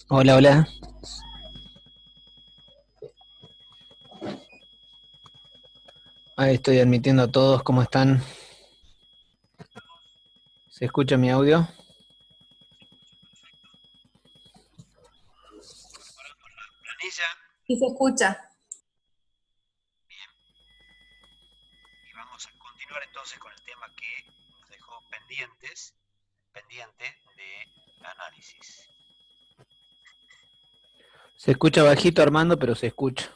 Hola, hola. Ahí estoy admitiendo a todos. ¿Cómo están? ¿Se escucha mi audio? Planilla. Y se escucha. Bien, y vamos a continuar entonces con el tema que nos dejó pendiente de análisis. Se escucha bajito, Armando, pero se escucha.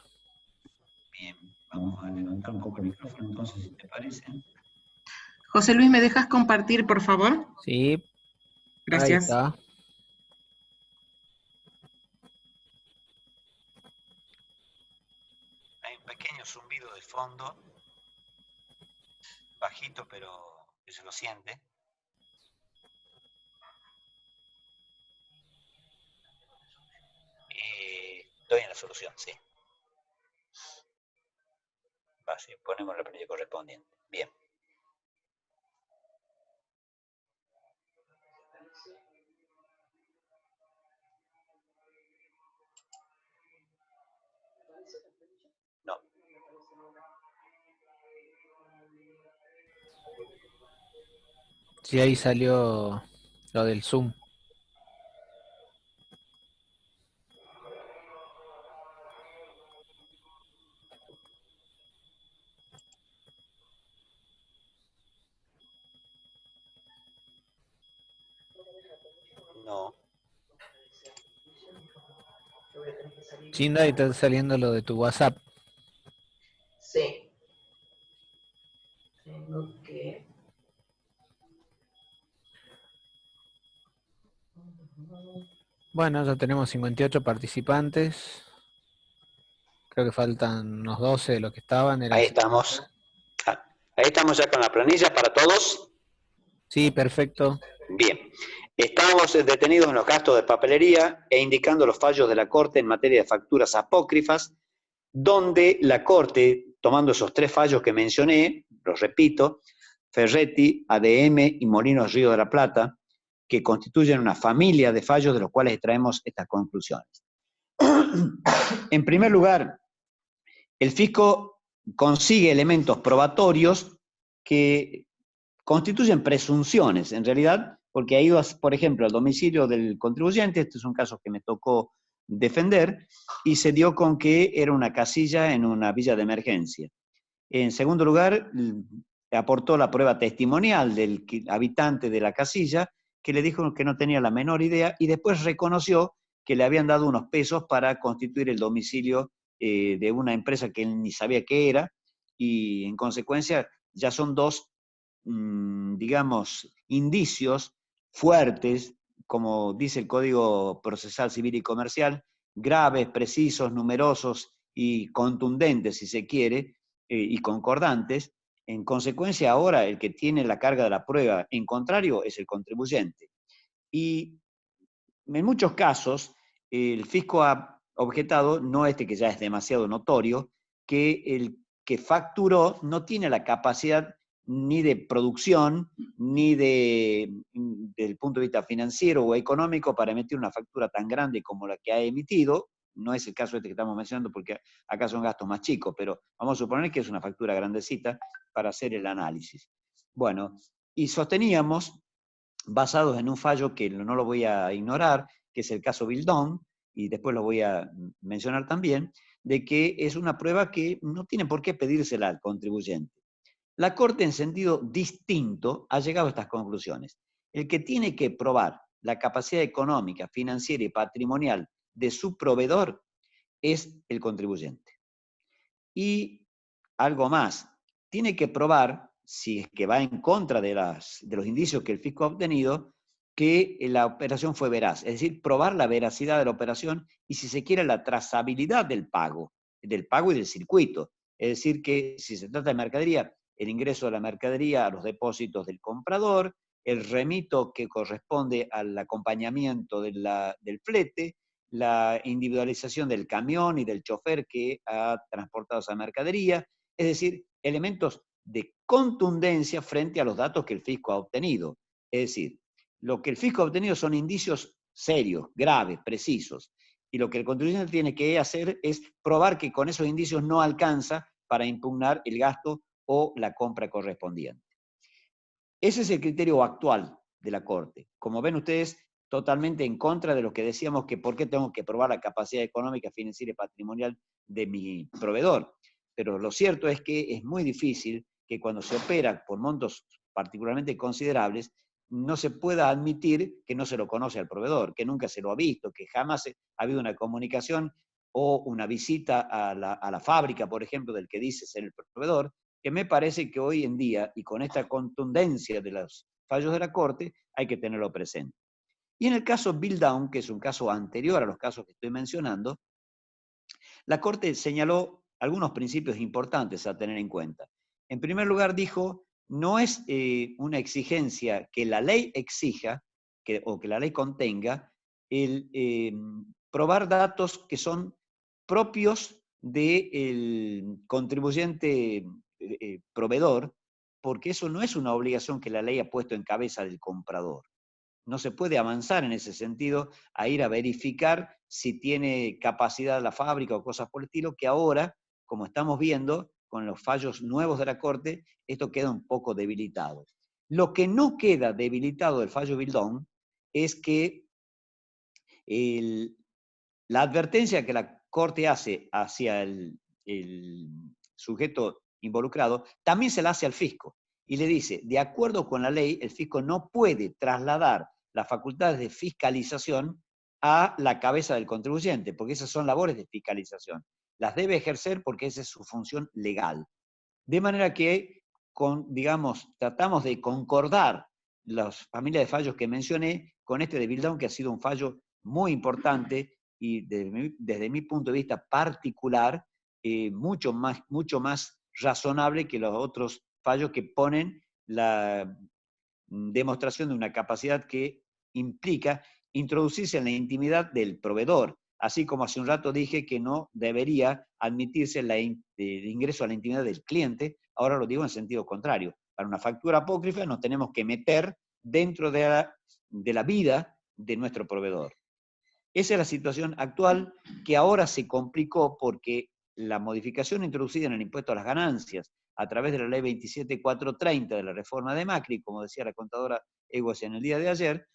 Bien, vamos a levantar un poco el micrófono entonces, si te parece. José Luis, ¿me dejas compartir, por favor? Sí, ahí Gracias. está. Hay un pequeño zumbido de fondo, bajito, pero que se lo siente. Estoy en la solución, sí. Así, ponemos la planilla correspondiente. Bien. No. Sí, ahí salió lo del Zoom. No. Chinda, ahí está saliendo lo de tu WhatsApp. Sí. Tengo que... Bueno, ya tenemos 58 participantes. Creo que faltan unos 12 de los que estaban. Eran Ahí 50. estamos. Ah, ahí estamos ya con la planilla para todos. Sí, perfecto. Bien, estábamos detenidos en los gastos de papelería e indicando los fallos de la Corte en materia de facturas apócrifas, donde la Corte, tomando esos tres fallos que mencioné, los repito, Ferretti, ADM y Molinos Río de la Plata, que constituyen una familia de fallos de los cuales extraemos estas conclusiones. En primer lugar, el fisco consigue elementos probatorios que constituyen presunciones, en realidad, porque ha ido, por ejemplo, al domicilio del contribuyente, este es un caso que me tocó defender, y se dio con que era una casilla en una villa de emergencia. En segundo lugar, aportó la prueba testimonial del habitante de la casilla, que le dijo que no tenía la menor idea, y después reconoció que le habían dado unos pesos para constituir el domicilio de una empresa que él ni sabía qué era, y en consecuencia ya son dos, digamos, indicios fuertes, como dice el Código Procesal Civil y Comercial, graves, precisos, numerosos y contundentes, si se quiere, y concordantes. En consecuencia, ahora el que tiene la carga de la prueba en contrario es el contribuyente. Y en muchos casos, el fisco ha objetado, no este que ya es demasiado notorio, que el que facturó no tiene la capacidad ni de producción, ni del punto de vista financiero o económico para emitir una factura tan grande como la que ha emitido. No es el caso este que estamos mencionando porque acá son gastos más chicos, pero vamos a suponer que es una factura grandecita para hacer el análisis. Bueno, y sosteníamos, basados en un fallo que no lo voy a ignorar, que es el caso Bildón, y después lo voy a mencionar también, de que es una prueba que no tiene por qué pedírsela al contribuyente. La Corte, en sentido distinto, ha llegado a estas conclusiones. El que tiene que probar la capacidad económica, financiera y patrimonial de su proveedor es el contribuyente. Y algo más, tiene que probar, si es que va en contra de los indicios que el fisco ha obtenido, que la operación fue veraz, es decir, probar la veracidad de la operación y, si se quiere, la trazabilidad del pago y del circuito. Es decir, que si se trata de mercadería, el ingreso de la mercadería a los depósitos del comprador, el remito que corresponde al acompañamiento del flete, la individualización del camión y del chofer que ha transportado esa mercadería, es decir, elementos de contundencia frente a los datos que el fisco ha obtenido. Es decir, lo que el fisco ha obtenido son indicios serios, graves, precisos. Y lo que el contribuyente tiene que hacer es probar que con esos indicios no alcanza para impugnar el gasto o la compra correspondiente. Ese es el criterio actual de la Corte. Como ven ustedes, totalmente en contra de lo que decíamos que por qué tengo que probar la capacidad económica, financiera y patrimonial de mi proveedor. Pero lo cierto es que es muy difícil que cuando se opera por montos particularmente considerables, no se pueda admitir que no se lo conoce al proveedor, que nunca se lo ha visto, que jamás ha habido una comunicación o una visita a la fábrica, por ejemplo, del que dice ser el proveedor, que me parece que hoy en día, y con esta contundencia de los fallos de la Corte, hay que tenerlo presente. Y en el caso Bill Down, que es un caso anterior a los casos que estoy mencionando, la Corte señaló algunos principios importantes a tener en cuenta. En primer lugar, dijo, no es una exigencia que la ley exija o que la ley contenga el probar datos que son propios del contribuyente proveedor, porque eso no es una obligación que la ley ha puesto en cabeza del comprador. No se puede avanzar en ese sentido a ir a verificar si tiene capacidad la fábrica o cosas por el estilo, que ahora, como estamos viendo, con los fallos nuevos de la Corte, esto queda un poco debilitado. Lo que no queda debilitado del fallo Bill Down es que la advertencia que la Corte hace hacia el sujeto involucrado, también se la hace al fisco. Y le dice, de acuerdo con la ley, el fisco no puede trasladar las facultades de fiscalización a la cabeza del contribuyente, porque esas son labores de fiscalización. Las debe ejercer porque esa es su función legal. De manera que, digamos, tratamos de concordar las familias de fallos que mencioné con este de Bill Down, que ha sido un fallo muy importante y desde mi punto de vista particular, mucho más razonable que los otros fallos que ponen la demostración de una capacidad que implica introducirse en la intimidad del proveedor, así como hace un rato dije que no debería admitirse el ingreso a la intimidad del cliente, ahora lo digo en sentido contrario. Para una factura apócrifa nos tenemos que meter dentro de la vida de nuestro proveedor. Esa es la situación actual, que ahora se complicó porque la modificación introducida en el impuesto a las ganancias a través de la ley 27430 de la reforma de Macri, como decía la contadora Eguas en el día de ayer,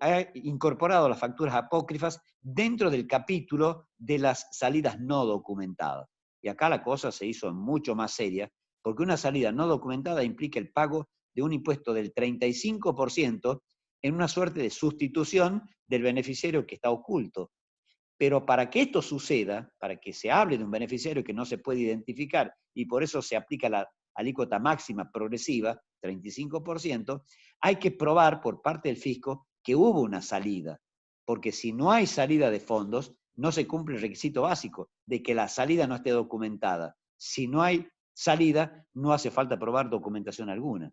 ha incorporado las facturas apócrifas dentro del capítulo de las salidas no documentadas. Y acá la cosa se hizo mucho más seria, porque una salida no documentada implica el pago de un impuesto del 35% en una suerte de sustitución del beneficiario que está oculto. Pero para que esto suceda, para que se hable de un beneficiario que no se puede identificar, y por eso se aplica la alícuota máxima progresiva, 35%, hay que probar por parte del fisco que hubo una salida. Porque si no hay salida de fondos, no se cumple el requisito básico de que la salida no esté documentada. Si no hay salida, no hace falta probar documentación alguna.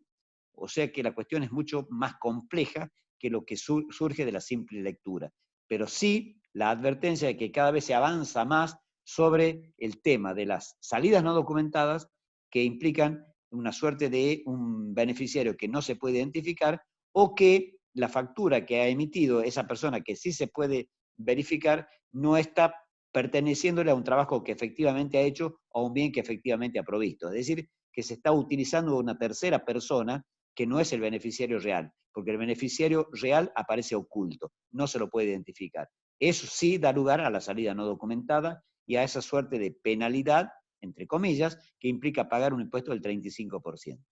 O sea que la cuestión es mucho más compleja que lo que surge de la simple lectura. Pero sí la advertencia de que cada vez se avanza más sobre el tema de las salidas no documentadas que implican una suerte de un beneficiario que no se puede identificar o que la factura que ha emitido esa persona que sí se puede verificar no está perteneciéndole a un trabajo que efectivamente ha hecho o a un bien que efectivamente ha provisto. Es decir, que se está utilizando una tercera persona que no es el beneficiario real, porque el beneficiario real aparece oculto, no se lo puede identificar. Eso sí da lugar a la salida no documentada y a esa suerte de penalidad, entre comillas, que implica pagar un impuesto del 35%.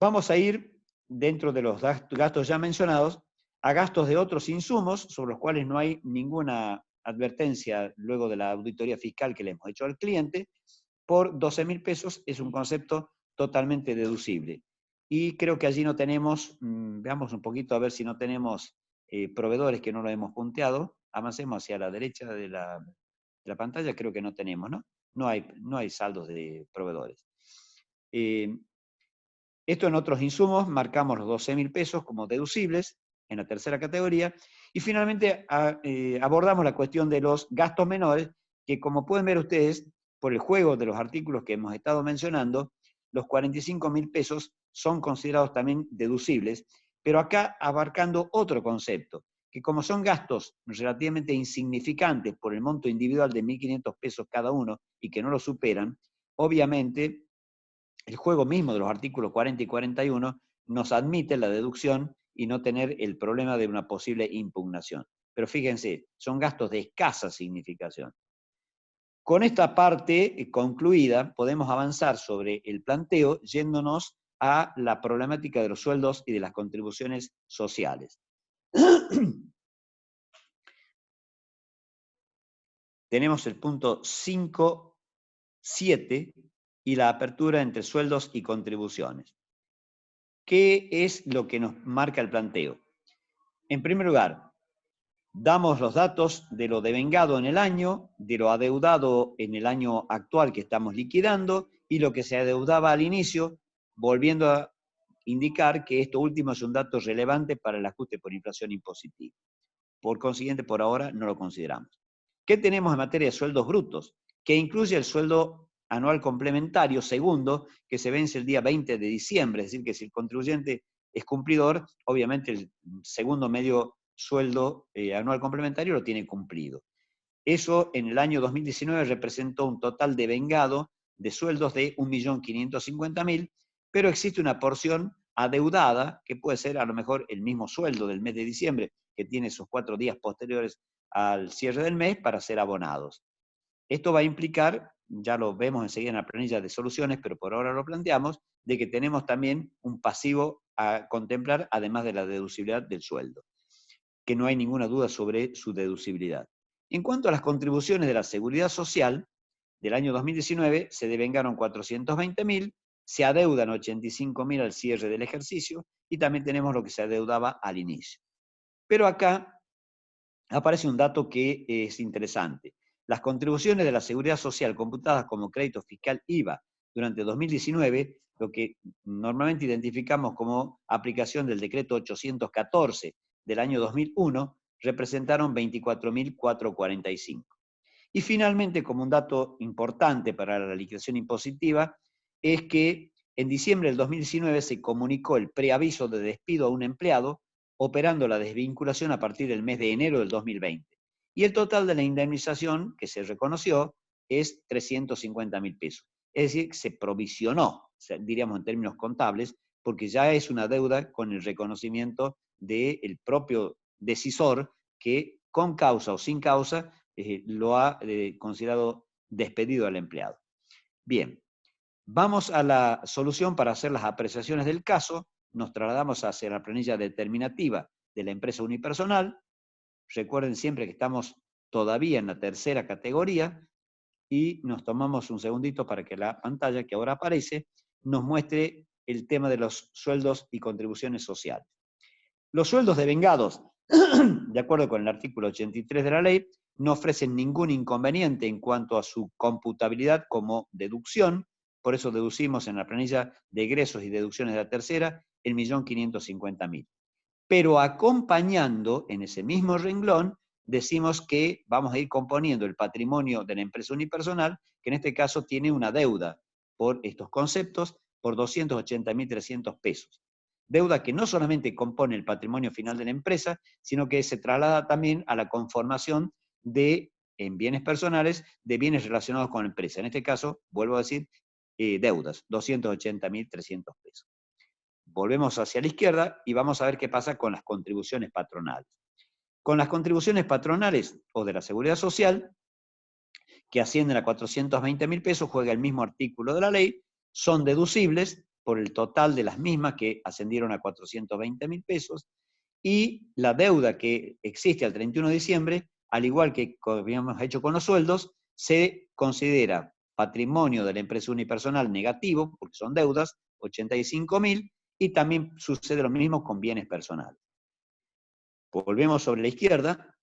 Vamos a ir, dentro de los gastos ya mencionados, a gastos de otros insumos, sobre los cuales no hay ninguna advertencia luego de la auditoría fiscal que le hemos hecho al cliente. Por 12.000 pesos es un concepto totalmente deducible. Y creo que allí no tenemos, veamos un poquito a ver si no tenemos proveedores que no lo hemos punteado. Avancemos hacia la derecha de la pantalla, creo que no tenemos, ¿no? No hay saldos de proveedores. Esto en otros insumos, marcamos los 12.000 pesos como deducibles en la tercera categoría. Y finalmente abordamos la cuestión de los gastos menores, que como pueden ver ustedes, por el juego de los artículos que hemos estado mencionando, los 45.000 pesos son considerados también deducibles, pero acá abarcando otro concepto, que como son gastos relativamente insignificantes por el monto individual de 1.500 pesos cada uno y que no lo superan, obviamente el juego mismo de los artículos 40 y 41 nos admite la deducción y no tener el problema de una posible impugnación. Pero fíjense, son gastos de escasa significación. Con esta parte concluida, podemos avanzar sobre el planteo yéndonos a la problemática de los sueldos y de las contribuciones sociales. Tenemos el punto 5.7 y la apertura entre sueldos y contribuciones. ¿Qué es lo que nos marca el planteo? En primer lugar, damos los datos de lo devengado en el año, de lo adeudado en el año actual que estamos liquidando y lo que se adeudaba al inicio, volviendo a indicar que esto último es un dato relevante para el ajuste por inflación impositiva. Por consiguiente, por ahora no lo consideramos. ¿Qué tenemos en materia de sueldos brutos? Que incluye el sueldo anual complementario segundo, que se vence el día 20 de diciembre, es decir, que si el contribuyente es cumplidor, obviamente el segundo medio sueldo anual complementario lo tiene cumplido. Eso en el año 2019 representó un total devengado de sueldos de 1.550.000, pero existe una porción adeudada, que puede ser a lo mejor el mismo sueldo del mes de diciembre, que tiene sus 4 días posteriores al cierre del mes para ser abonados. Esto va a implicar, ya lo vemos enseguida en la planilla de soluciones, pero por ahora lo planteamos, de que tenemos también un pasivo a contemplar, además de la deducibilidad del sueldo, que no hay ninguna duda sobre su deducibilidad. En cuanto a las contribuciones de la Seguridad Social, del año 2019 se devengaron 420.000, se adeudan 85.000 al cierre del ejercicio y también tenemos lo que se adeudaba al inicio. Pero acá aparece un dato que es interesante. Las contribuciones de la Seguridad Social computadas como crédito fiscal IVA durante 2019, lo que normalmente identificamos como aplicación del decreto 814 del año 2001, representaron 24.445. Y finalmente, como un dato importante para la liquidación impositiva, es que en diciembre del 2019 se comunicó el preaviso de despido a un empleado, operando la desvinculación a partir del mes de enero del 2020. Y el total de la indemnización que se reconoció es 350.000 pesos. Es decir, se provisionó, diríamos en términos contables, porque ya es una deuda con el reconocimiento del propio decisor que con causa o sin causa lo ha considerado despedido al empleado. Bien, vamos a la solución para hacer las apreciaciones del caso. Nos trasladamos hacia la planilla determinativa de la empresa unipersonal. Recuerden siempre que estamos todavía en la tercera categoría y nos tomamos un segundito para que la pantalla que ahora aparece nos muestre el tema de los sueldos y contribuciones sociales. Los sueldos devengados, de acuerdo con el artículo 83 de la ley, no ofrecen ningún inconveniente en cuanto a su computabilidad como deducción, por eso deducimos en la planilla de egresos y deducciones de la tercera el 1.550.000. Pero acompañando en ese mismo renglón, decimos que vamos a ir componiendo el patrimonio de la empresa unipersonal, que en este caso tiene una deuda por estos conceptos por 280.300 pesos. Deuda que no solamente compone el patrimonio final de la empresa, sino que se traslada también a la conformación de, en bienes personales, de bienes relacionados con la empresa. En este caso, vuelvo a decir, deudas, 280.300 pesos. Volvemos hacia la izquierda y vamos a ver qué pasa con las contribuciones patronales. Con las contribuciones patronales o de la Seguridad Social, que ascienden a 420.000 pesos, juega el mismo artículo de la ley, son deducibles por el total de las mismas que ascendieron a 420.000 pesos, y la deuda que existe al 31 de diciembre, al igual que habíamos hecho con los sueldos, se considera patrimonio de la empresa unipersonal negativo, porque son deudas, 85.000, y también sucede lo mismo con bienes personales. Volvemos sobre la izquierda,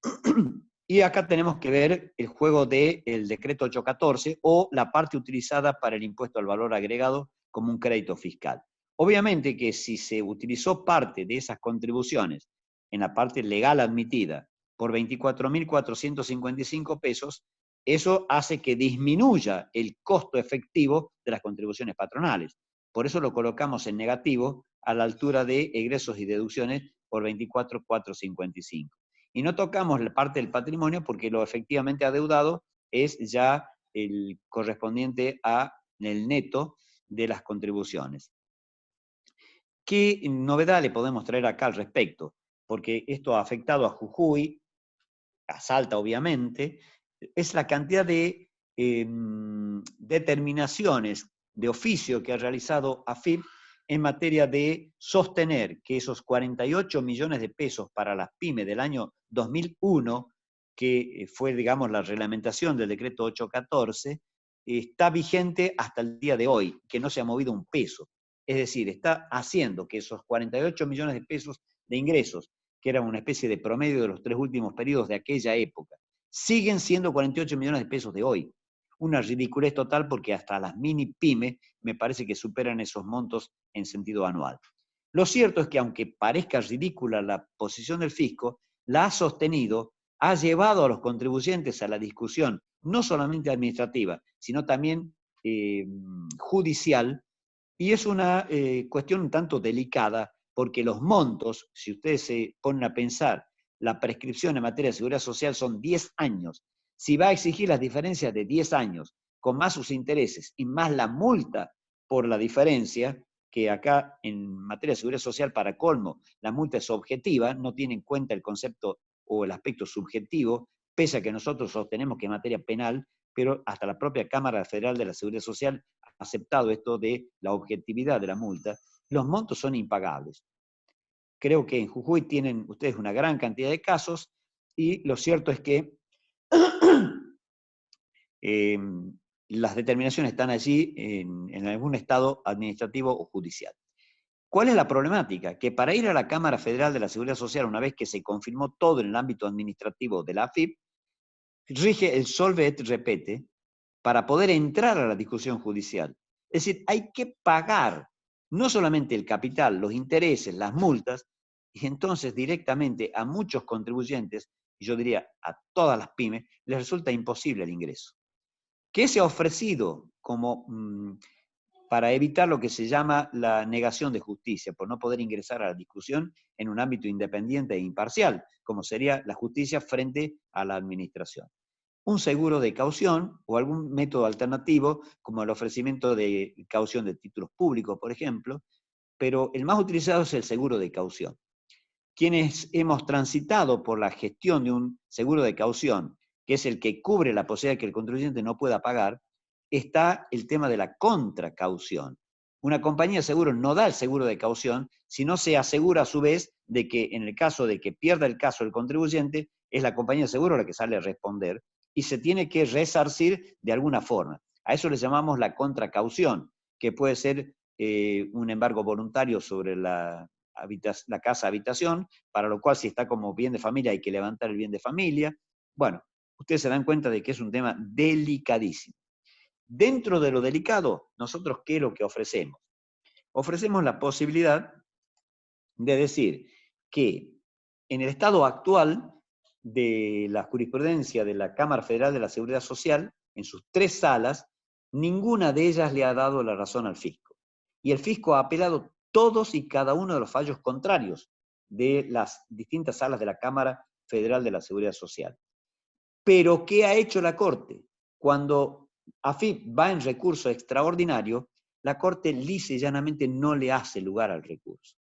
y acá tenemos que ver el juego del decreto 814, o la parte utilizada para el impuesto al valor agregado como un crédito fiscal. Obviamente que si se utilizó parte de esas contribuciones en la parte legal admitida por 24.455 pesos, eso hace que disminuya el costo efectivo de las contribuciones patronales. Por eso lo colocamos en negativo, a la altura de egresos y deducciones por 24.455. Y no tocamos la parte del patrimonio porque lo efectivamente adeudado es ya el correspondiente a el neto de las contribuciones. ¿Qué novedad le podemos traer acá al respecto? Porque esto ha afectado a Jujuy, a Salta obviamente, es la cantidad de determinaciones de oficio que ha realizado AFIP en materia de sostener que esos 48 millones de pesos para las pymes del año 2001, que fue, digamos, la reglamentación del decreto 814, está vigente hasta el día de hoy, que no se ha movido un peso. Es decir, está haciendo que esos 48 millones de pesos de ingresos, que eran una especie de promedio de los 3 últimos periodos de aquella época, siguen siendo 48 millones de pesos de hoy. Una ridiculez total porque hasta las mini pymes me parece que superan esos montos en sentido anual. Lo cierto es que aunque parezca ridícula la posición del fisco, la ha sostenido, ha llevado a los contribuyentes a la discusión, no solamente administrativa, sino también judicial, y es una cuestión un tanto delicada, porque los montos, si ustedes se ponen a pensar, la prescripción en materia de seguridad social son 10 años. Si va a exigir las diferencias de 10 años, con más sus intereses y más la multa por la diferencia, que acá en materia de seguridad social, para colmo, la multa es objetiva, no tiene en cuenta el concepto o el aspecto subjetivo, pese a que nosotros sostenemos que en materia penal, pero hasta la propia Cámara Federal de la Seguridad Social ha aceptado esto de la objetividad de la multa, los montos son impagables. Creo que en Jujuy tienen ustedes una gran cantidad de casos y lo cierto es que las determinaciones están allí en algún estado administrativo o judicial. ¿Cuál es la problemática? Que para ir a la Cámara Federal de la Seguridad Social, una vez que se confirmó todo en el ámbito administrativo de la AFIP, rige el solve et repete para poder entrar a la discusión judicial. Es decir, hay que pagar no solamente el capital, los intereses, las multas, y entonces directamente a muchos contribuyentes, y yo diría a todas las pymes, les resulta imposible el ingreso. ¿Qué se ha ofrecido como para evitar lo que se llama la negación de justicia, por no poder ingresar a la discusión en un ámbito independiente e imparcial, como sería la justicia frente a la administración? Un seguro de caución o algún método alternativo, como el ofrecimiento de caución de títulos públicos, por ejemplo, pero el más utilizado es el seguro de caución. Quienes hemos transitado por la gestión de un seguro de caución, que es el que cubre la posibilidad de que el contribuyente no pueda pagar, está el tema de la contracaución. Una compañía de seguros no da el seguro de caución, sino se asegura a su vez de que en el caso de que pierda el caso el contribuyente, es la compañía de seguro la que sale a responder y se tiene que resarcir de alguna forma. A eso le llamamos la contracaución, que puede ser un embargo voluntario sobre la casa habitación, para lo cual si está como bien de familia hay que levantar el bien de familia. Bueno, ustedes se dan cuenta de que es un tema delicadísimo. Dentro de lo delicado, nosotros, ¿qué es lo que ofrecemos? Ofrecemos la posibilidad de decir que en el estado actual de la jurisprudencia de la Cámara Federal de la Seguridad Social, en sus 3 salas, ninguna de ellas le ha dado la razón al fisco. Y el fisco ha apelado todos y cada uno de los fallos contrarios de las distintas salas de la Cámara Federal de la Seguridad Social. Pero, ¿qué ha hecho la Corte? Cuando AFIP va en recurso extraordinario, la Corte lisa y llanamente no le hace lugar al recurso.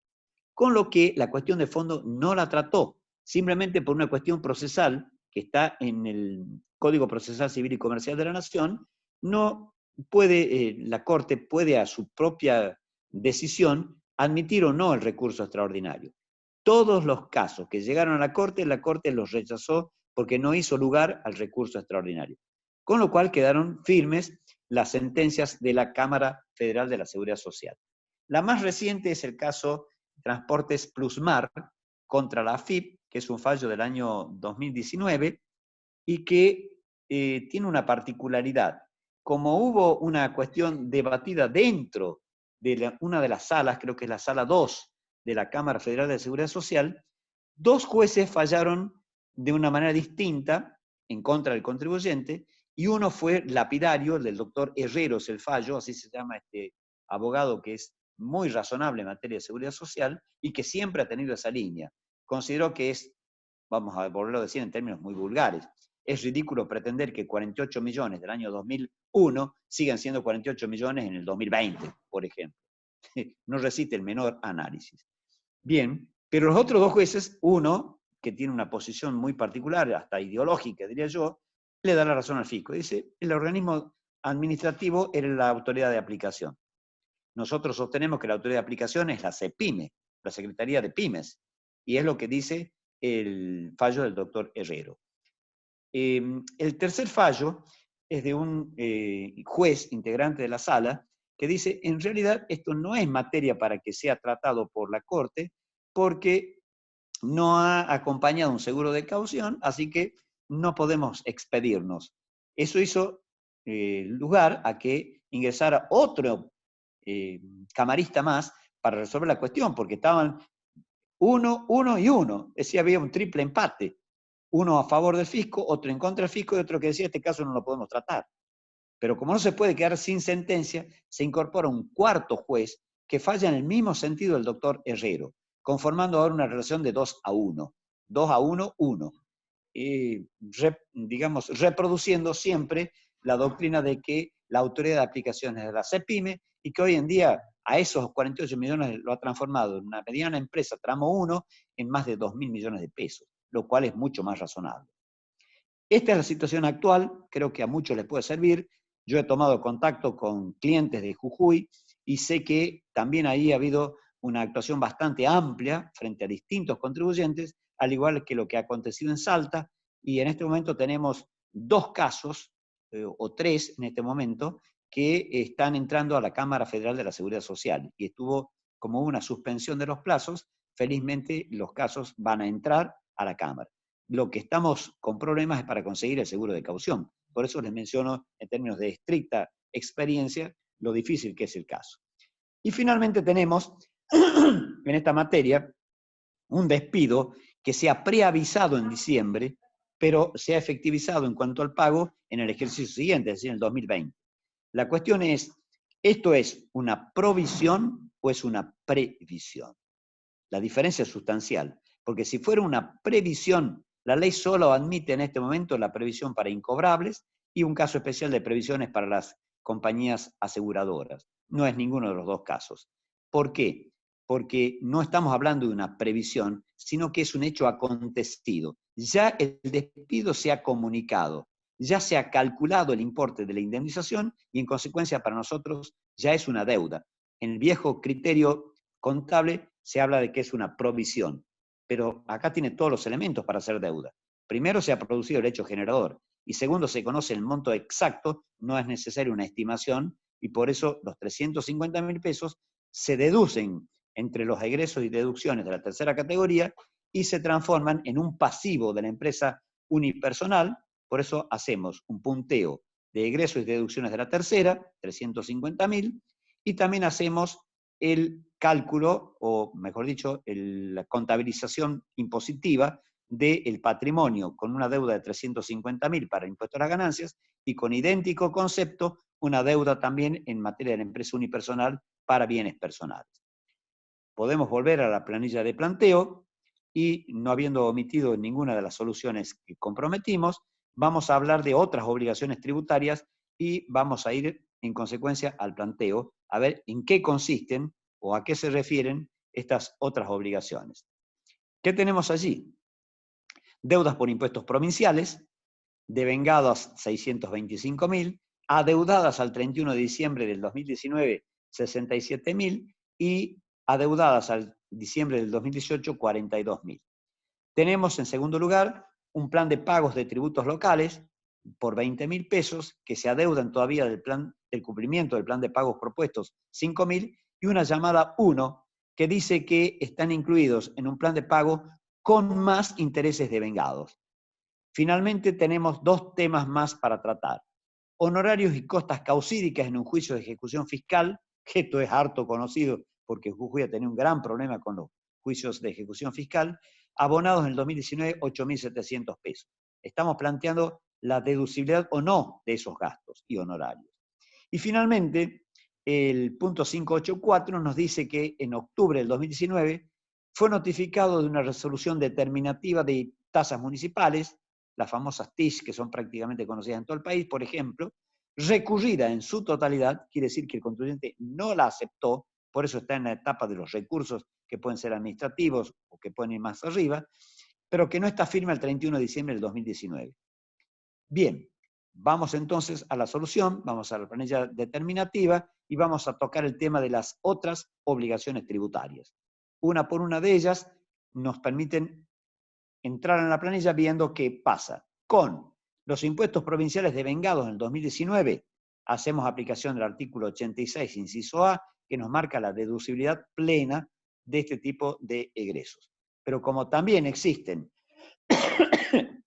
Con lo que la cuestión de fondo no la trató, simplemente por una cuestión procesal que está en el Código Procesal Civil y Comercial de la Nación, no puede, la Corte puede a su propia decisión admitir o no el recurso extraordinario. Todos los casos que llegaron a la Corte los rechazó porque no hizo lugar al recurso extraordinario. Con lo cual quedaron firmes las sentencias de la Cámara Federal de la Seguridad Social. La más reciente es el caso Transportes Plusmar contra la AFIP, que es un fallo del año 2019 y que tiene una particularidad. Como hubo una cuestión debatida dentro de una de las salas, creo que es la sala 2 de la Cámara Federal de Seguridad Social, 2 jueces fallaron de una manera distinta en contra del contribuyente, y uno fue lapidario, el del doctor Herreros, el fallo, así se llama este abogado que es muy razonable en materia de seguridad social y que siempre ha tenido esa línea. Considero que es, vamos a volverlo a decir en términos muy vulgares, es ridículo pretender que 48 millones del año 2001 sigan siendo 48 millones en el 2020, por ejemplo. No resiste el menor análisis. Bien, pero los otros dos jueces, uno, que tiene una posición muy particular, hasta ideológica, diría yo, le da la razón al fisco. Dice, el organismo administrativo era la autoridad de aplicación. Nosotros sostenemos que la autoridad de aplicación es la CEPIME, la Secretaría de Pymes, y es lo que dice el fallo del doctor Herrero. El tercer fallo es de un juez integrante de la sala que dice, en realidad esto no es materia para que sea tratado por la Corte porque no ha acompañado un seguro de caución, así que no podemos expedirnos. Eso hizo lugar a que ingresara otro camarista más para resolver la cuestión, porque estaban uno y uno, es decir, había un triple empate. Uno a favor del fisco, otro en contra del fisco y otro que decía, este caso no lo podemos tratar. Pero como no se puede quedar sin sentencia, se incorpora un cuarto juez que falla en el mismo sentido del doctor Herrero, conformando ahora una relación de 2-1. 2-1, 1. Digamos, reproduciendo siempre la doctrina de que la autoridad de aplicación es de la CEPIME y que hoy en día a esos 48 millones lo ha transformado en una mediana empresa, tramo 1, en más de 2.000 millones de pesos, lo cual es mucho más razonable. Esta es la situación actual, creo que a muchos les puede servir. Yo he tomado contacto con clientes de Jujuy y sé que también ahí ha habido una actuación bastante amplia frente a distintos contribuyentes, al igual que lo que ha acontecido en Salta, y en este momento tenemos 2 casos, o 3 en este momento, que están entrando a la Cámara Federal de la Seguridad Social, y estuvo como una suspensión de los plazos. Felizmente los casos van a entrar a la Cámara. Lo que estamos con problemas es para conseguir el seguro de caución. Por eso les menciono en términos de estricta experiencia lo difícil que es el caso. Y finalmente tenemos en esta materia un despido que se ha preavisado en diciembre, pero se ha efectivizado en cuanto al pago en el ejercicio siguiente, es decir, en el 2020. La cuestión es, ¿esto es una provisión o es una previsión? La diferencia es sustancial, porque si fuera una previsión, la ley solo admite en este momento la previsión para incobrables y un caso especial de previsiones para las compañías aseguradoras. No es ninguno de los dos casos. ¿Por qué? Porque no estamos hablando de una previsión, sino que es un hecho acontecido. Ya el despido se ha comunicado, ya se ha calculado el importe de la indemnización y en consecuencia para nosotros ya es una deuda. En el viejo criterio contable se habla de que es una provisión, pero acá tiene todos los elementos para hacer deuda. Primero, se ha producido el hecho generador, y segundo, se conoce el monto exacto, no es necesaria una estimación, y por eso los 350.000 pesos se deducen entre los egresos y deducciones de la tercera categoría y se transforman en un pasivo de la empresa unipersonal. Por eso hacemos un punteo de egresos y deducciones de la tercera, 350.000, y también hacemos el cálculo, o mejor dicho, la contabilización impositiva del patrimonio con una deuda de 350.000 para impuesto a las ganancias y con idéntico concepto una deuda también en materia de la empresa unipersonal para bienes personales. Podemos volver a la planilla de planteo y, no habiendo omitido ninguna de las soluciones que comprometimos, vamos a hablar de otras obligaciones tributarias y vamos a ir en consecuencia al planteo a ver en qué consisten o a qué se refieren estas otras obligaciones. ¿Qué tenemos allí? Deudas por impuestos provinciales, devengadas 625.000, adeudadas al 31 de diciembre del 2019, 67.000, y adeudadas al diciembre del 2018, 42.000. Tenemos, en segundo lugar, un plan de pagos de tributos locales por 20.000 pesos, que se adeudan todavía del cumplimiento del plan de pagos propuestos, 5.000, y una llamada 1, que dice que están incluidos en un plan de pago con más intereses devengados. Finalmente tenemos 2 temas más para tratar. Honorarios y costas causídicas en un juicio de ejecución fiscal, que esto es harto conocido porque Jujuy ha tenido un gran problema con los juicios de ejecución fiscal, abonados en el 2019, 8.700 pesos. Estamos planteando la deducibilidad o no de esos gastos y honorarios. Y finalmente, el punto 584 nos dice que en octubre del 2019 fue notificado de una resolución determinativa de tasas municipales, las famosas TIS, que son prácticamente conocidas en todo el país, por ejemplo, recurrida en su totalidad, quiere decir que el contribuyente no la aceptó, por eso está en la etapa de los recursos que pueden ser administrativos o que pueden ir más arriba, pero que no está firme el 31 de diciembre del 2019. Bien, vamos entonces a la solución, vamos a la planilla determinativa y vamos a tocar el tema de las otras obligaciones tributarias. Una por una de ellas nos permiten entrar en la planilla viendo qué pasa. Con los impuestos provinciales devengados en el 2019, hacemos aplicación del artículo 86, inciso A, que nos marca la deducibilidad plena de este tipo de egresos. Pero como también existen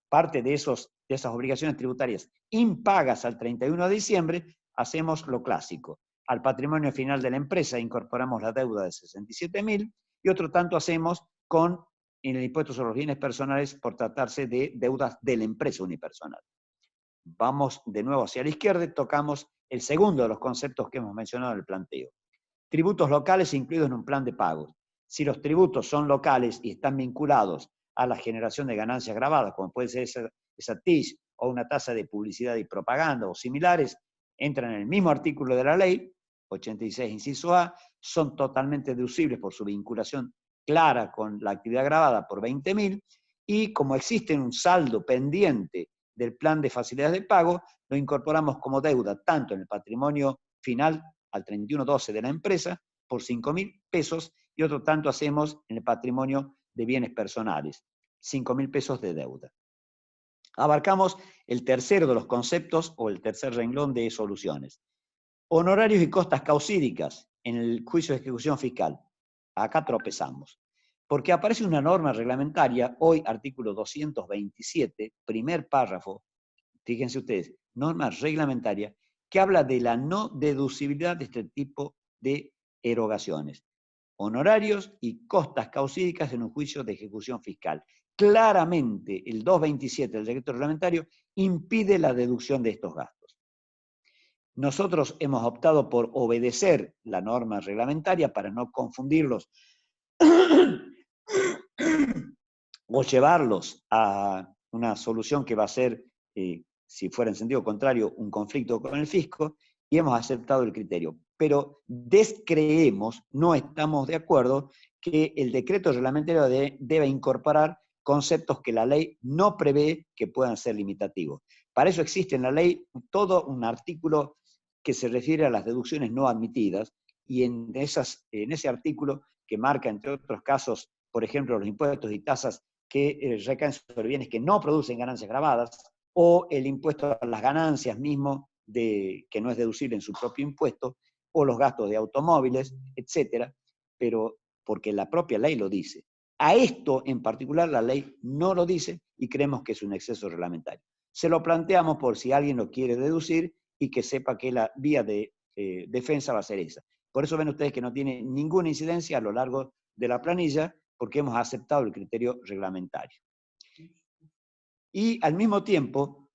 parte de esas obligaciones tributarias impagas al 31 de diciembre, hacemos lo clásico. Al patrimonio final de la empresa incorporamos la deuda de 67.000 y otro tanto hacemos con el impuesto sobre los bienes personales por tratarse de deudas de la empresa unipersonal. Vamos de nuevo hacia la izquierda y tocamos el segundo de los conceptos que hemos mencionado en el planteo. Tributos locales incluidos en un plan de pagos. Si los tributos son locales y están vinculados a la generación de ganancias grabadas, como puede ser esa TIS o una tasa de publicidad y propaganda o similares, entran en el mismo artículo de la ley, 86 inciso A, son totalmente deducibles por su vinculación clara con la actividad grabada por 20.000 y como existe un saldo pendiente del plan de facilidades de pago, lo incorporamos como deuda tanto en el patrimonio final al 31/12 de la empresa por 5.000 pesos y otro tanto hacemos en el patrimonio de bienes personales, 5.000 pesos de deuda. Abarcamos el tercero de los conceptos o el tercer renglón de soluciones. Honorarios y costas causídicas en el juicio de ejecución fiscal. Acá tropezamos. Porque aparece una norma reglamentaria, hoy artículo 227, primer párrafo, fíjense ustedes, norma reglamentaria, que habla de la no deducibilidad de este tipo de erogaciones. Honorarios y costas causídicas en un juicio de ejecución fiscal. Claramente, el 227 del decreto reglamentario impide la deducción de estos gastos. Nosotros hemos optado por obedecer la norma reglamentaria para no confundirlos o llevarlos a una solución que va a ser, si fuera en sentido contrario, un conflicto con el fisco, y hemos aceptado el criterio. Pero descreemos, no estamos de acuerdo, que el decreto reglamentario debe incorporar conceptos que la ley no prevé que puedan ser limitativos. Para eso existe en la ley todo un artículo que se refiere a las deducciones no admitidas, y en ese artículo que marca, entre otros casos, por ejemplo, los impuestos y tasas que recaen sobre bienes que no producen ganancias grabadas, o el impuesto a las ganancias mismo, que no es deducible en su propio impuesto, o los gastos de automóviles, etcétera, pero porque la propia ley lo dice. A esto en particular la ley no lo dice y creemos que es un exceso reglamentario. Se lo planteamos por si alguien lo quiere deducir y que sepa que la vía de defensa va a ser esa. Por eso ven ustedes que no tiene ninguna incidencia a lo largo de la planilla, porque hemos aceptado el criterio reglamentario. Y al mismo tiempo,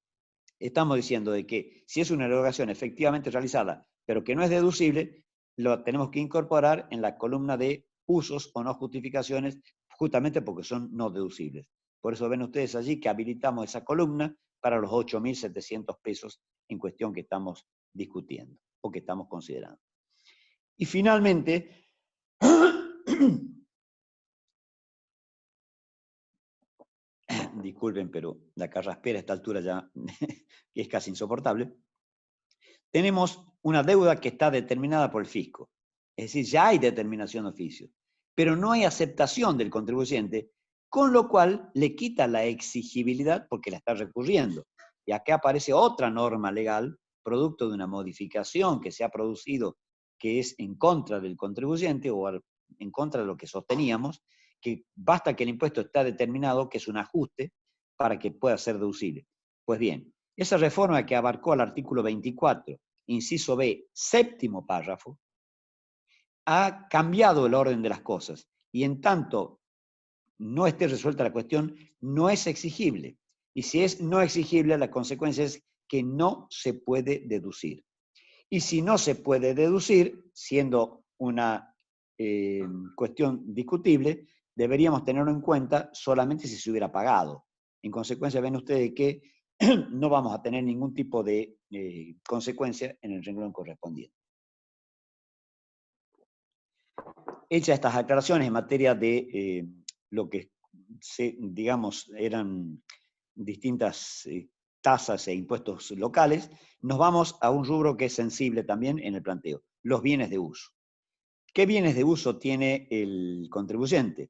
estamos diciendo de que si es una erogación efectivamente realizada, pero que no es deducible, lo tenemos que incorporar en la columna de usos o no justificaciones, justamente porque son no deducibles. Por eso ven ustedes allí que habilitamos esa columna para los 8.700 pesos en cuestión que estamos discutiendo o que estamos considerando. Y finalmente, disculpen, pero la carraspera a esta altura ya es casi insoportable, tenemos una deuda que está determinada por el fisco. Es decir, ya hay determinación de oficio, pero no hay aceptación del contribuyente, con lo cual le quita la exigibilidad porque la está recurriendo. Y acá aparece otra norma legal, producto de una modificación que se ha producido, que es en contra del contribuyente o en contra de lo que sosteníamos, que basta que el impuesto está determinado, que es un ajuste, para que pueda ser deducible. Pues bien, esa reforma que abarcó al artículo 24, inciso B, séptimo párrafo, ha cambiado el orden de las cosas y en tanto no esté resuelta la cuestión, no es exigible. Y si es no exigible, la consecuencia es que no se puede deducir. Y si no se puede deducir, siendo una cuestión discutible, deberíamos tenerlo en cuenta solamente si se hubiera pagado. En consecuencia, ven ustedes que no vamos a tener ningún tipo de consecuencia en el renglón correspondiente. Hechas estas aclaraciones en materia de lo que, digamos, eran distintas tasas e impuestos locales, nos vamos a un rubro que es sensible también en el planteo, los bienes de uso. ¿Qué bienes de uso tiene el contribuyente?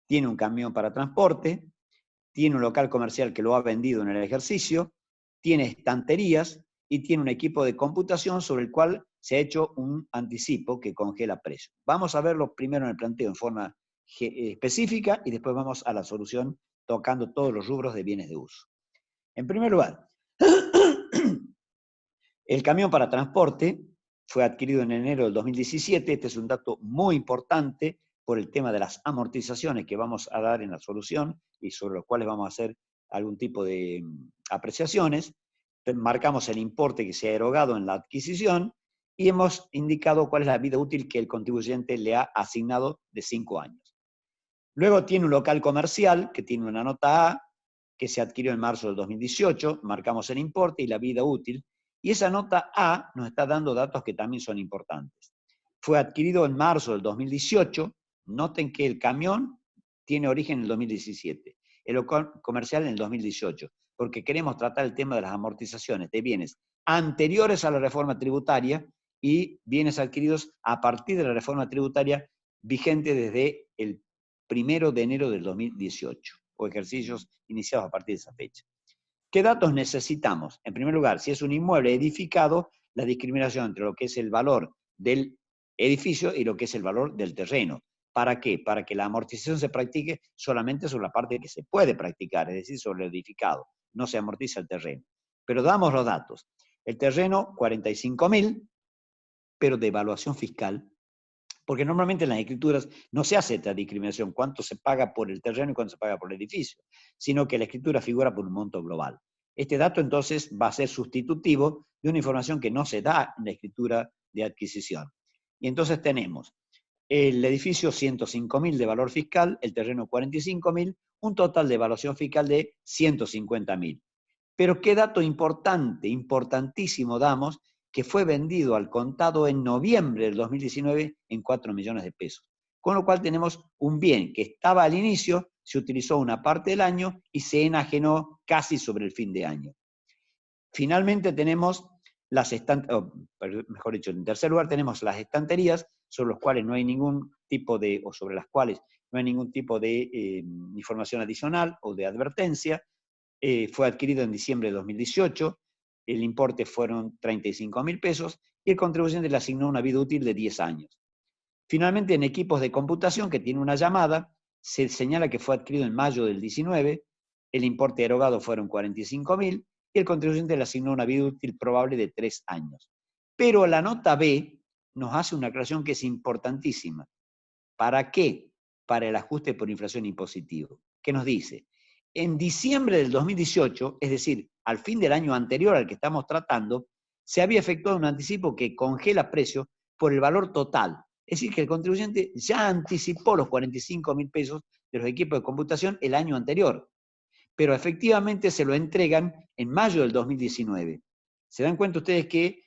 Tiene un camión para transporte, tiene un local comercial que lo ha vendido en el ejercicio, tiene estanterías y tiene un equipo de computación sobre el cual se ha hecho un anticipo que congela precios. Vamos a verlo primero en el planteo en forma específica y después vamos a la solución tocando todos los rubros de bienes de uso. En primer lugar, el camión para transporte fue adquirido en enero del 2017. Este es un dato muy importante por el tema de las amortizaciones que vamos a dar en la solución y sobre los cuales vamos a hacer algún tipo de apreciaciones. Marcamos el importe que se ha erogado en la adquisición y hemos indicado cuál es la vida útil que el contribuyente le ha asignado de 5 años. Luego tiene un local comercial que tiene una nota A que se adquirió en marzo del 2018, marcamos el importe y la vida útil, y esa nota A nos está dando datos que también son importantes. Fue adquirido en marzo del 2018, noten que el camión tiene origen en el 2017, el local comercial en el 2018, porque queremos tratar el tema de las amortizaciones de bienes anteriores a la reforma tributaria y bienes adquiridos a partir de la reforma tributaria vigente desde el 1 de enero del 2018, o ejercicios iniciados a partir de esa fecha. ¿Qué datos necesitamos? En primer lugar, si es un inmueble edificado, la discriminación entre lo que es el valor del edificio y lo que es el valor del terreno. ¿Para qué? Para que la amortización se practique solamente sobre la parte que se puede practicar, es decir, sobre el edificado. No se amortiza el terreno. Pero damos los datos. El terreno, 45.000, pero de evaluación fiscal, porque normalmente en las escrituras no se hace esta discriminación, cuánto se paga por el terreno y cuánto se paga por el edificio, sino que la escritura figura por un monto global. Este dato entonces va a ser sustitutivo de una información que no se da en la escritura de adquisición. Y entonces tenemos el edificio 105.000 de valor fiscal, el terreno 45.000, un total de evaluación fiscal de 150.000. Pero qué dato importante, importantísimo damos, que fue vendido al contado en noviembre del 2019 en 4 millones de pesos. Con lo cual tenemos un bien que estaba al inicio, se utilizó una parte del año y se enajenó casi sobre el fin de año. Finalmente tenemos las mejor dicho, en tercer lugar tenemos las estanterías, sobre los cuales no hay ningún tipo de, o sobre las cuales no hay ningún tipo de información adicional o de advertencia. Fue adquirido en diciembre de 2018, el importe fueron 35.000 pesos y el contribuyente le asignó una vida útil de 10 años. Finalmente, en equipos de computación que tiene una llamada, se señala que fue adquirido en mayo del 19, el importe erogado fueron 45.000 y el contribuyente le asignó una vida útil probable de 3 años. Pero la nota B nos hace una aclaración que es importantísima. ¿Para qué? Para el ajuste por inflación impositivo. ¿Qué nos dice? En diciembre del 2018, es decir, al fin del año anterior al que estamos tratando, se había efectuado un anticipo que congela precios por el valor total. Es decir, que el contribuyente ya anticipó los 45.000 pesos de los equipos de computación el año anterior, pero efectivamente se lo entregan en mayo del 2019. ¿Se dan cuenta ustedes que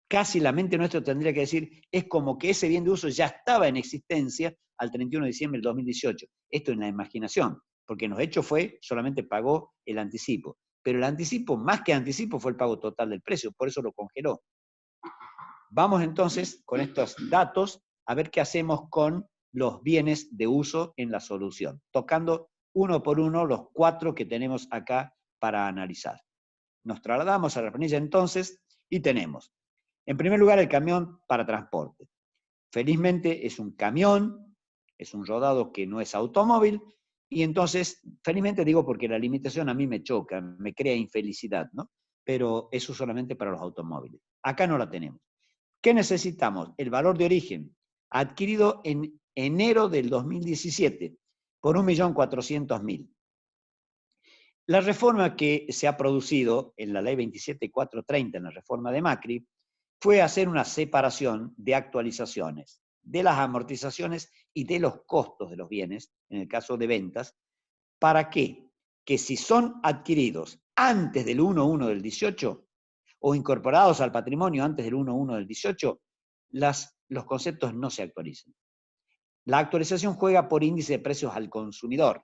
casi la mente nuestra tendría que decir, es como que ese bien de uso ya estaba en existencia al 31 de diciembre del 2018? Esto en la imaginación, porque en los hechos fue, solamente pagó el anticipo. Pero el anticipo, más que anticipo, fue el pago total del precio, por eso lo congeló. Vamos entonces, con estos datos, a ver qué hacemos con los bienes de uso en la solución, tocando uno por uno los 4 que tenemos acá para analizar. Nos trasladamos a la planilla entonces y tenemos, en primer lugar, el camión para transporte. Felizmente es un camión, es un rodado que no es automóvil, y entonces, felizmente digo porque la limitación a mí me choca, me crea infelicidad, ¿no? Pero eso solamente para los automóviles. Acá no la tenemos. ¿Qué necesitamos? El valor de origen, adquirido en enero del 2017, por 1.400.000. La reforma que se ha producido en la ley 27.430, en la reforma de Macri, fue hacer una separación de actualizaciones, de las amortizaciones y de los costos de los bienes, en el caso de ventas. ¿Para qué? Que si son adquiridos antes del 1/1 del 18 o incorporados al patrimonio antes del 1/1 del 18, los conceptos no se actualizan. La actualización juega por índice de precios al consumidor,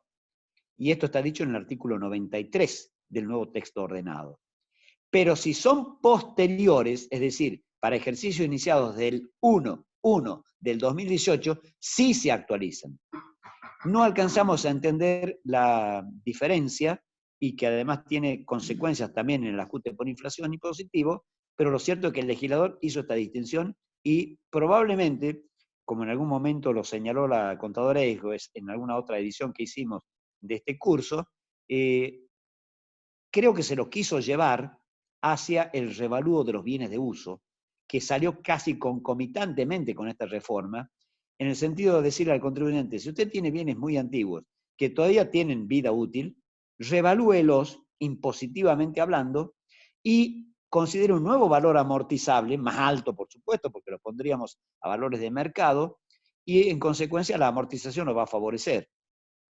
y esto está dicho en el artículo 93 del nuevo texto ordenado. Pero si son posteriores, es decir, para ejercicios iniciados del 1/1 del 2018, sí se actualizan. No alcanzamos a entender la diferencia y que además tiene consecuencias también en el ajuste por inflación y positivo, pero lo cierto es que el legislador hizo esta distinción y probablemente, como en algún momento lo señaló la contadora Esgoes en alguna otra edición que hicimos de este curso, creo que se lo quiso llevar hacia el revalúo de los bienes de uso, que salió casi concomitantemente con esta reforma, en el sentido de decirle al contribuyente, si usted tiene bienes muy antiguos que todavía tienen vida útil, revalúelos impositivamente hablando y considere un nuevo valor amortizable, más alto por supuesto, porque lo pondríamos a valores de mercado, y en consecuencia la amortización lo va a favorecer.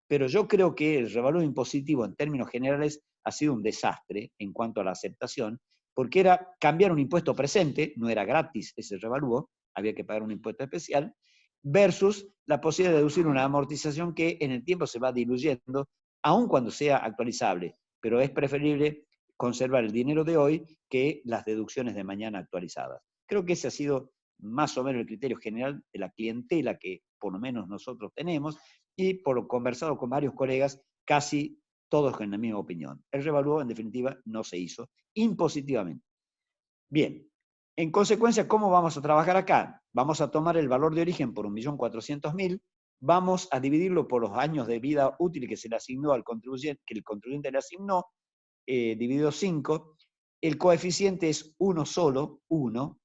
Pero yo creo que el revalúo impositivo en términos generales ha sido un desastre en cuanto a la aceptación, porque era cambiar un impuesto presente, no era gratis ese revalúo, había que pagar un impuesto especial, versus la posibilidad de deducir una amortización que en el tiempo se va diluyendo, aun cuando sea actualizable, pero es preferible conservar el dinero de hoy que las deducciones de mañana actualizadas. Creo que ese ha sido más o menos el criterio general de la clientela que por lo menos nosotros tenemos, y por lo conversado con varios colegas, casi todos con la misma opinión. El revalúo, en definitiva, no se hizo impositivamente. Bien, en consecuencia, ¿cómo vamos a trabajar acá? Vamos a tomar el valor de origen por 1.400.000, vamos a dividirlo por los años de vida útil que se le asignó al contribuyente, que el contribuyente le asignó, dividido 5, el coeficiente es 1 solo, 1,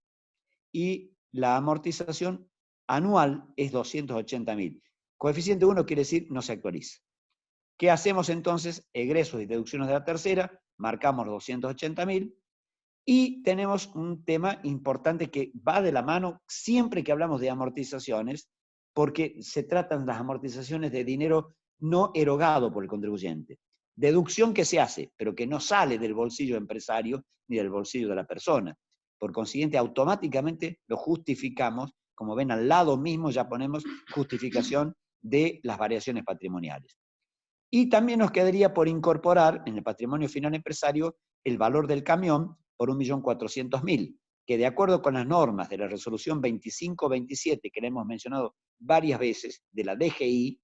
y la amortización anual es 280.000. Coeficiente 1 quiere decir no se actualiza. ¿Qué hacemos entonces? Egresos y deducciones de la tercera, marcamos 280.000 y tenemos un tema importante que va de la mano siempre que hablamos de amortizaciones, porque se tratan las amortizaciones de dinero no erogado por el contribuyente. Deducción que se hace, pero que no sale del bolsillo empresario ni del bolsillo de la persona. Por consiguiente, automáticamente lo justificamos, como ven al lado mismo ya ponemos justificación de las variaciones patrimoniales. Y también nos quedaría por incorporar en el patrimonio final empresario el valor del camión por 1.400.000, que de acuerdo con las normas de la resolución 2527, que la hemos mencionado varias veces, de la DGI,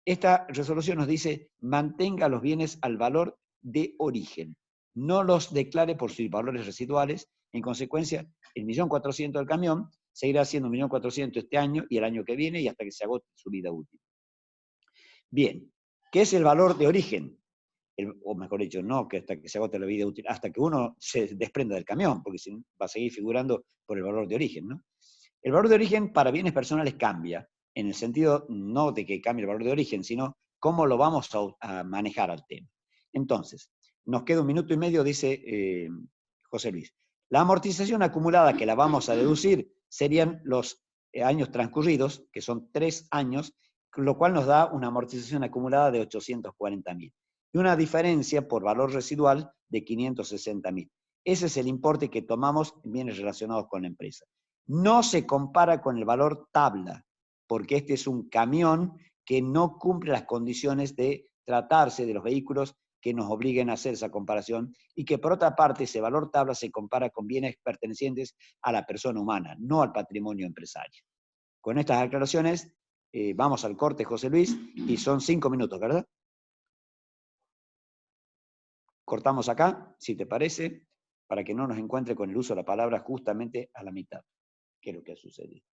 esta resolución nos dice mantenga los bienes al valor de origen, no los declare por sus valores residuales. En consecuencia, el 1.400.000 del camión seguirá siendo 1.400.000 este año y el año que viene y hasta que se agote su vida útil. Bien, ¿qué es el valor de origen? O mejor dicho, no que hasta que se agote la vida útil, hasta que uno se desprenda del camión, porque si va a seguir figurando por el valor de origen, ¿no? El valor de origen para bienes personales cambia, en el sentido no de que cambie el valor de origen, sino cómo lo vamos a manejar al tema. Entonces, nos queda 1 minuto y medio, dice José Luis. La amortización acumulada que la vamos a deducir serían los años transcurridos, que son 3 años, lo cual nos da una amortización acumulada de 840.000. Y una diferencia por valor residual de 560.000. Ese es el importe que tomamos en bienes relacionados con la empresa. No se compara con el valor tabla, porque este es un camión que no cumple las condiciones de tratarse de los vehículos que nos obliguen a hacer esa comparación, y que por otra parte ese valor tabla se compara con bienes pertenecientes a la persona humana, no al patrimonio empresario. Con estas aclaraciones, vamos al corte, José Luis, y son 5 minutos, ¿verdad? Cortamos acá, si te parece, para que no nos encuentre con el uso de la palabra justamente a la mitad, que es lo que ha sucedido.